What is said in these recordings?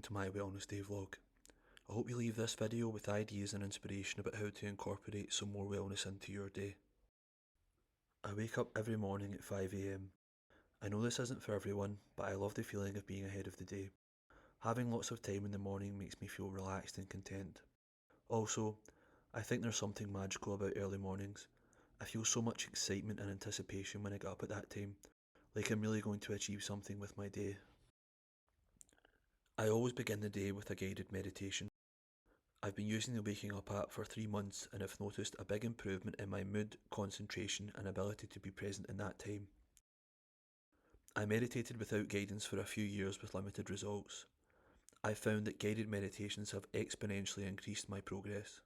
to my Wellness Day vlog. I hope you leave this video with ideas and inspiration about how to incorporate some more wellness into your day. I wake up every morning at 5 AM. I know this isn't for everyone, but I love the feeling of being ahead of the day. Having lots of time in the morning makes me feel relaxed and content. Also, I think there's something magical about early mornings. I feel so much excitement and anticipation when I get up at that time, like I'm really going to achieve something with my day. I always begin the day with a guided meditation. I've been using the Waking Up app for 3 months and have noticed a big improvement in my mood, concentration and ability to be present in that time. I meditated without guidance for a few years with limited results. I found that guided meditations have exponentially increased my progress.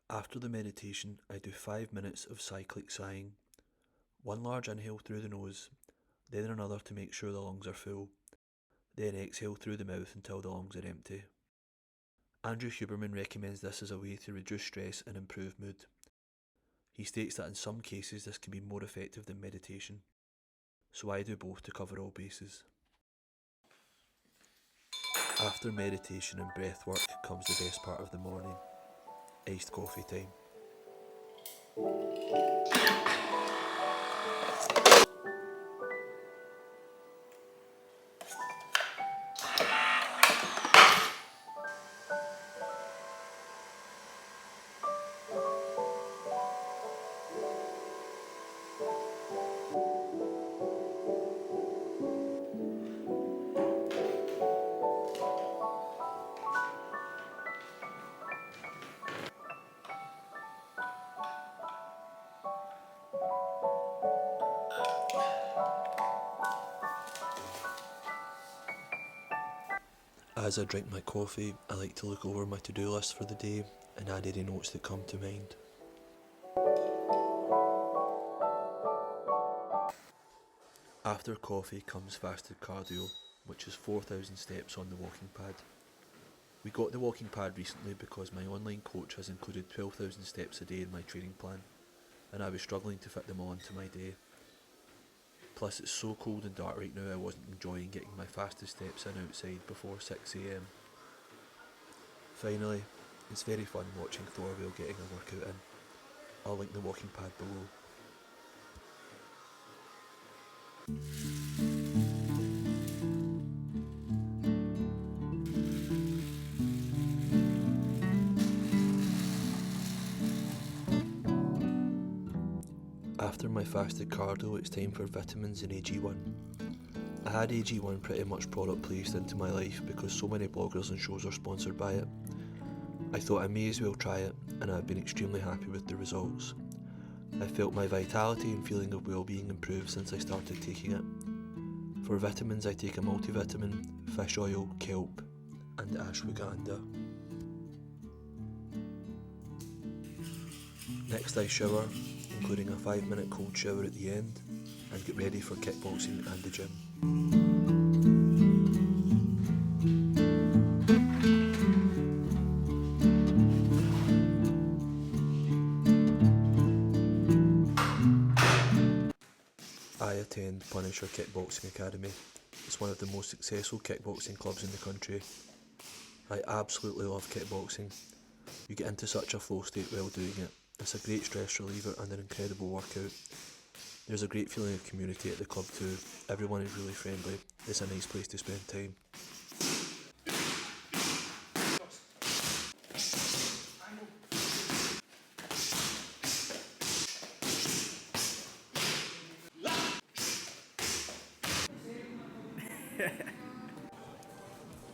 After the meditation, I do 5 minutes of cyclic sighing. One large inhale through the nose, then another to make sure the lungs are full, then exhale through the mouth until the lungs are empty. Andrew Huberman recommends this as a way to reduce stress and improve mood. He states that in some cases this can be more effective than meditation, so I do both to cover all bases. After meditation and breath work comes the best part of the morning, iced coffee time. As I drink my coffee, I like to look over my to-do list for the day and add any notes that come to mind. After coffee comes fasted cardio, which is 4,000 steps on the walking pad. We got the walking pad recently because my online coach has included 12,000 steps a day in my training plan, and I was struggling to fit them all into my day. Plus it's so cold and dark right now I wasn't enjoying getting my fastest steps in outside before 6 AM. Finally, it's very fun watching Thorville getting a workout in. I'll link the walking pad below. After my fasted cardio, it's time for vitamins and AG1. I had AG1 pretty much product placed into my life because so many bloggers and shows are sponsored by it. I thought I may as well try it, and I've been extremely happy with the results. I felt my vitality and feeling of well-being improve since I started taking it. For vitamins I take a multivitamin, fish oil, kelp and ashwagandha. Next I shower, including a 5-minute cold shower at the end, and get ready for kickboxing and the gym. I attend Punisher Kickboxing Academy. It's one of the most successful kickboxing clubs in the country. I absolutely love kickboxing. You get into such a flow state while doing it. It's a great stress reliever and an incredible workout. There's a great feeling of community at the club too. Everyone is really friendly. It's a nice place to spend time.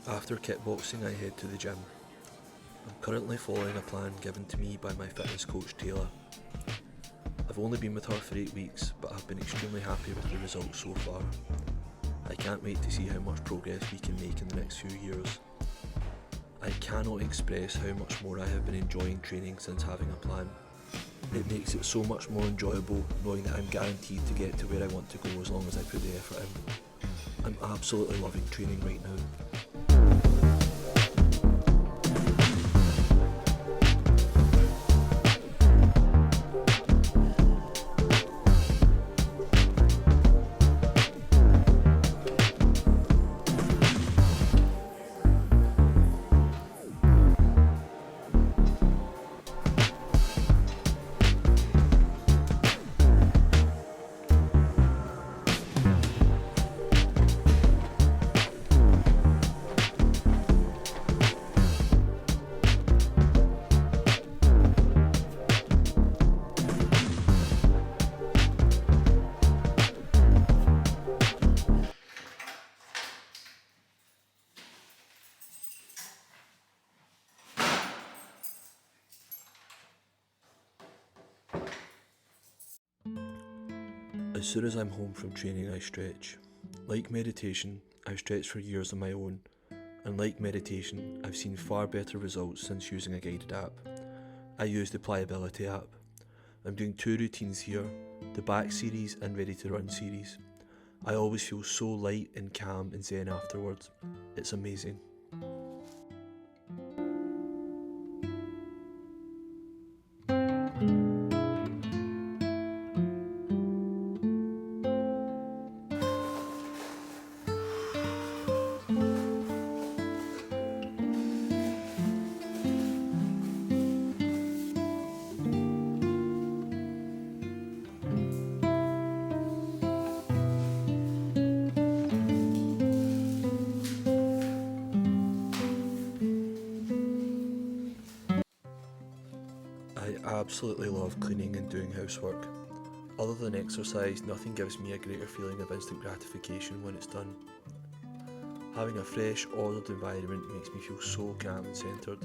After kickboxing I head to the gym. I'm currently following a plan given to me by my fitness coach Taylor. I've only been with her for 8 weeks, but I've been extremely happy with the results so far. I can't wait to see how much progress we can make in the next few years. I cannot express how much more I have been enjoying training since having a plan. It makes it so much more enjoyable knowing that I'm guaranteed to get to where I want to go as long as I put the effort in. I'm absolutely loving training right now. As soon as I'm home from training, I stretch. Like meditation, I've stretched for years on my own, and like meditation, I've seen far better results since using a guided app. I use the Pliability app. I'm doing 2 routines here, the back series and ready to run series. I always feel so light and calm and zen afterwards. It's amazing. I absolutely love cleaning and doing housework. Other than exercise, nothing gives me a greater feeling of instant gratification when it's done. Having a fresh, ordered environment makes me feel so calm and centred.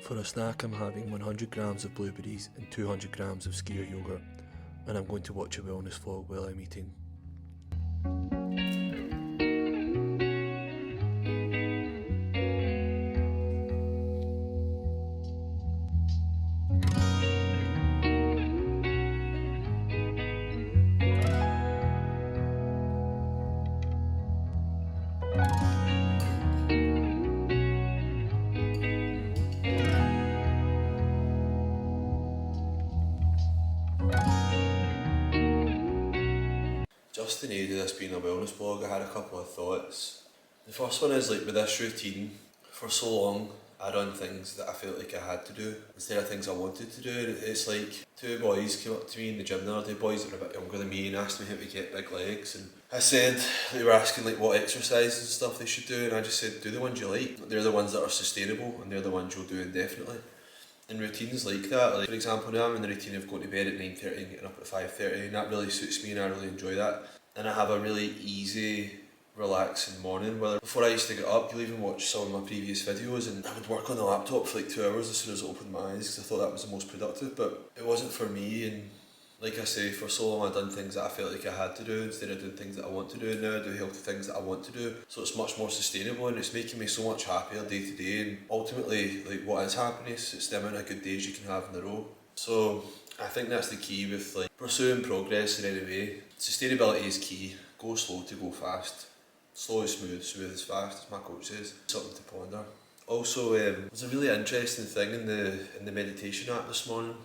For a snack, I'm having 100 grams of blueberries and 200 grams of skyr yogurt, and I'm going to watch a wellness vlog while I'm eating. Just in aid of this being a wellness blog, I had a couple of thoughts. The first one is like with this routine, for so long I done things that I felt like I had to do instead of things I wanted to do. It's like 2 boys came up to me in the gym the other day, boys that were a bit younger than me, and asked me how to get big legs, and I said, they were asking like what exercises and stuff they should do, and I just said do the ones you like. They're the ones that are sustainable and they're the ones you'll do indefinitely. And routines like that, like for example now I'm in the routine of going to bed at 9:30 and getting up at 5:30, and that really suits me and I really enjoy that. And I have a really easy, relaxing morning. Whether before I used to get up, you'll even watch some of my previous videos, and I would work on the laptop for like 2 hours as soon as I opened my eyes because I thought that was the most productive, but it wasn't for me. And like I say, for so long I've done things that I felt like I had to do instead of doing things that I want to do, and now I do healthy things that I want to do. So it's much more sustainable and it's making me so much happier day to day, and ultimately like what is happiness? It's the amount of good days you can have in a row. So I think that's the key with like pursuing progress in any way. Sustainability is key. Go slow to go fast. Slow is smooth, smooth is fast, as my coach says. Something to ponder. Also, there's a really interesting thing in the meditation app this morning.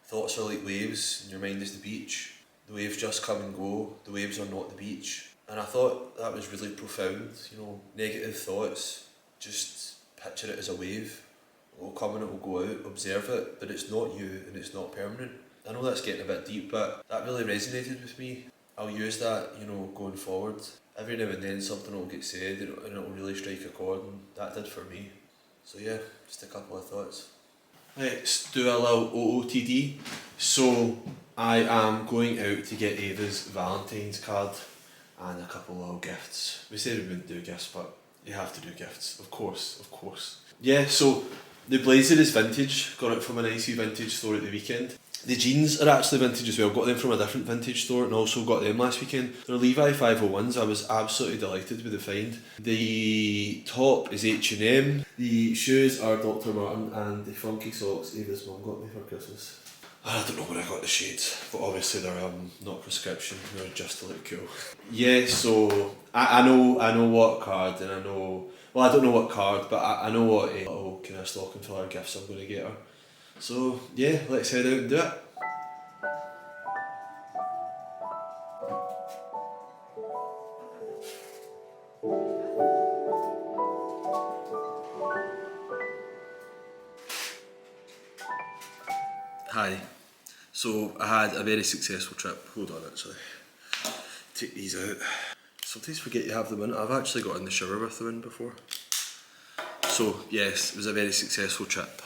Thoughts are like waves, and your mind is the beach. The waves just come and go. The waves are not the beach. And I thought that was really profound. You know, negative thoughts, just picture it as a wave. It will come and it will go out. Observe it, but it's not you and it's not permanent. I know that's getting a bit deep, but that really resonated with me. I'll use that, you know, going forward. Every now and then something will get said and it'll really strike a chord, and that did for me. So yeah, just a couple of thoughts. Let's do a little OOTD. So I am going out to get Ava's Valentines card and a couple of little gifts. We said we wouldn't do gifts, but you have to do gifts, of course, of course. Yeah, so the blazer is vintage, got it from a nice vintage store at the weekend. The jeans are actually vintage as well, got them from a different vintage store and also got them last weekend. They're Levi 501s, I was absolutely delighted with the find. The top is H&M, the shoes are Dr. Martin, and the funky socks Ava's mum got me for Christmas. I don't know where I got the shades, but obviously they're not prescription, they're just to look cool. Yeah, so I know what card, and I know, well I don't know what card, but I know what little kind of stocking filler gifts I'm going to get her. So yeah, let's head out and do it. Hi. So I had a very successful trip. Hold on, actually. Take these out. Sometimes forget you have them in. I've actually got in the shower with them in before. So yes, it was a very successful trip.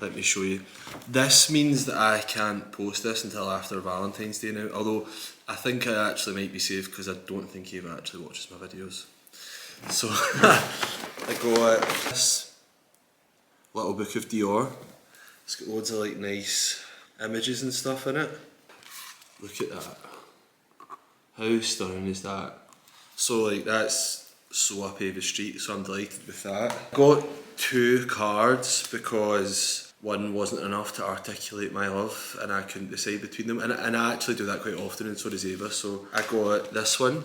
Let me show you. This means that I can't post this until after Valentine's Day now, although I think I actually might be safe because I don't think Ava actually watches my videos. So I got this little book of Dior. It's got loads of like nice images and stuff in it. Look at that. How stunning is that? So like that's so up Ava Street, so I'm delighted with that. Got 2 cards because one wasn't enough to articulate my love and I couldn't decide between them, and I actually do that quite often, and so does Ava. So I got this one.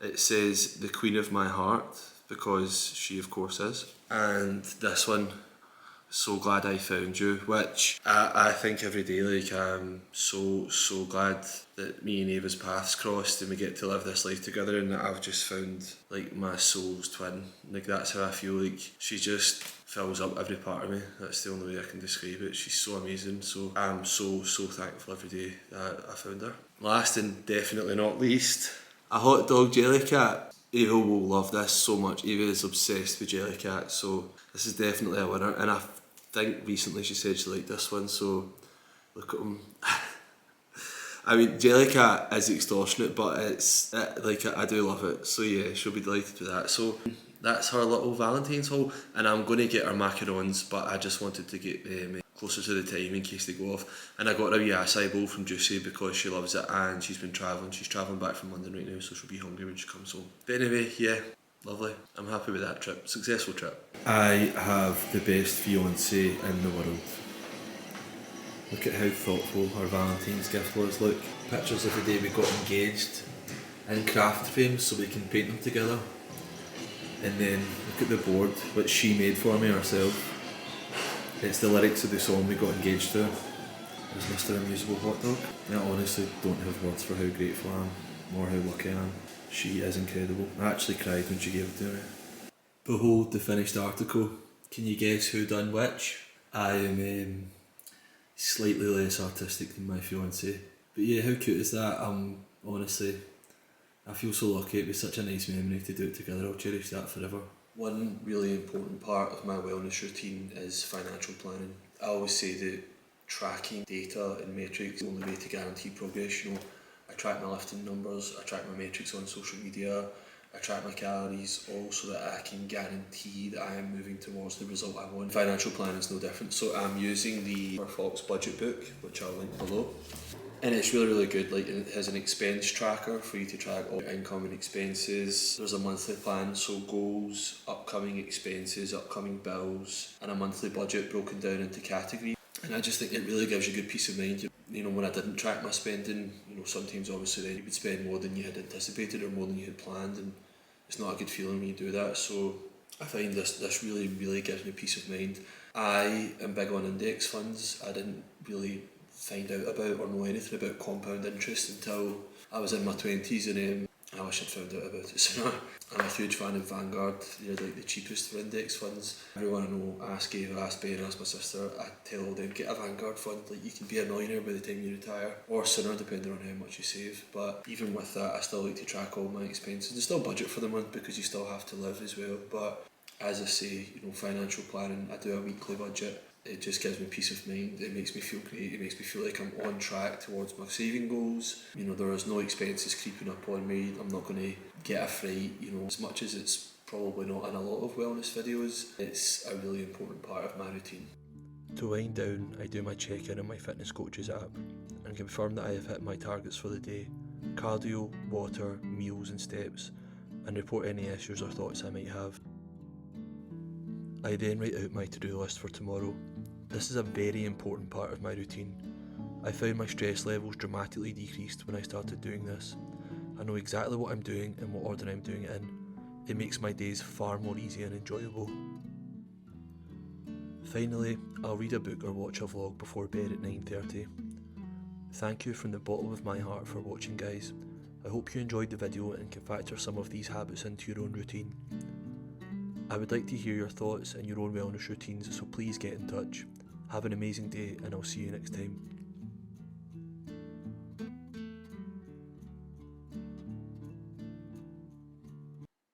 It says the Queen of My Heart because she of course is, and this one, so glad I found you, which I think every day, like I'm so glad that me and Ava's paths crossed and we get to live this life together, and that I've just found like my soul's twin. Like that's how I feel. Like she just fills up every part of me. That's the only way I can describe it. She's so amazing, so I'm so thankful every day that I found her. Last and definitely not least, a hot dog jelly cat. Ava will love this so much. Ava is obsessed with Jellycat, so this is definitely a winner. And I think recently she said she liked this one, so look at them. I mean, Jellycat is extortionate, but it's like I do love it. So yeah, she'll be delighted with that. So that's her little Valentine's haul, and I'm going to get her macarons, but I just wanted to get them closer to the time in case they go off. And I got her a wee acai bowl from Juicy because she loves it, and she's been travelling. She's travelling back from London right now, so she'll be hungry when she comes home. But anyway, yeah, lovely. I'm happy with that trip. Successful trip. I have the best fiancé in the world. Look at how thoughtful her Valentine's gift was. Look, pictures of the day we got engaged in craft frames so we can paint them together. And then look at the board which she made for me herself. It's the lyrics of the song we got engaged to. There's Mr. Amusable Hot Dog. I honestly don't have words for how grateful I am or how lucky I am. She is incredible. I actually cried when she gave it to me. Behold the finished article. Can you guess who done which? I am slightly less artistic than my fiancée. But yeah, how cute is that? Honestly, I feel so lucky. It was such a nice memory to do it together. I'll cherish that forever. One really important part of my wellness routine is financial planning. I always say that tracking data and metrics is the only way to guarantee progress. You know, I track my lifting numbers, I track my metrics on social media, I track my calories, all so that I can guarantee that I am moving towards the result I want. Financial planning is no different. So I'm using the Fox budget book, which I'll link below. And it's really good. Like, it has an expense tracker for you to track all your income and expenses. There's a monthly plan, so goals, upcoming expenses, upcoming bills, and a monthly budget broken down into categories. And I just think it really gives you good peace of mind. You know, when I didn't track my spending, you know, sometimes obviously then you would spend more than you had anticipated or more than you had planned, and it's not a good feeling when you do that. So I find this really gives me peace of mind. I am big on index funds. I didn't really find out about or know anything about compound interest until I was in my 20s, and I wish I'd found out about it sooner. I'm a huge fan of Vanguard. They're like the cheapest for index funds. Everyone I know, ask Ava, ask Ben, ask my sister, I tell all them, get a Vanguard fund. Like, you can be a millionaire by the time you retire, or sooner depending on how much you save. But even with that, I still like to track all my expenses and still budget for the month because you still have to live as well. But as I say, you know, financial planning, I do a weekly budget. It just gives me peace of mind. It makes me feel great. It makes me feel like I'm on track towards my saving goals. You know, there is no expenses creeping up on me. I'm not going to get a fright. You know, as much as it's probably not in a lot of wellness videos, it's a really important part of my routine. To wind down, I do my check-in on my fitness coach's app and confirm that I have hit my targets for the day: cardio, water, meals and steps, and report any issues or thoughts I might have. I then write out my to-do list for tomorrow. This is a very important part of my routine. I found my stress levels dramatically decreased when I started doing this. I know exactly what I'm doing and what order I'm doing it in. It makes my days far more easy and enjoyable. Finally, I'll read a book or watch a vlog before bed at 9:30. Thank you from the bottom of my heart for watching, guys. I hope you enjoyed the video and can factor some of these habits into your own routine. I would like to hear your thoughts and your own wellness routines, so please get in touch. Have an amazing day and I'll see you next time.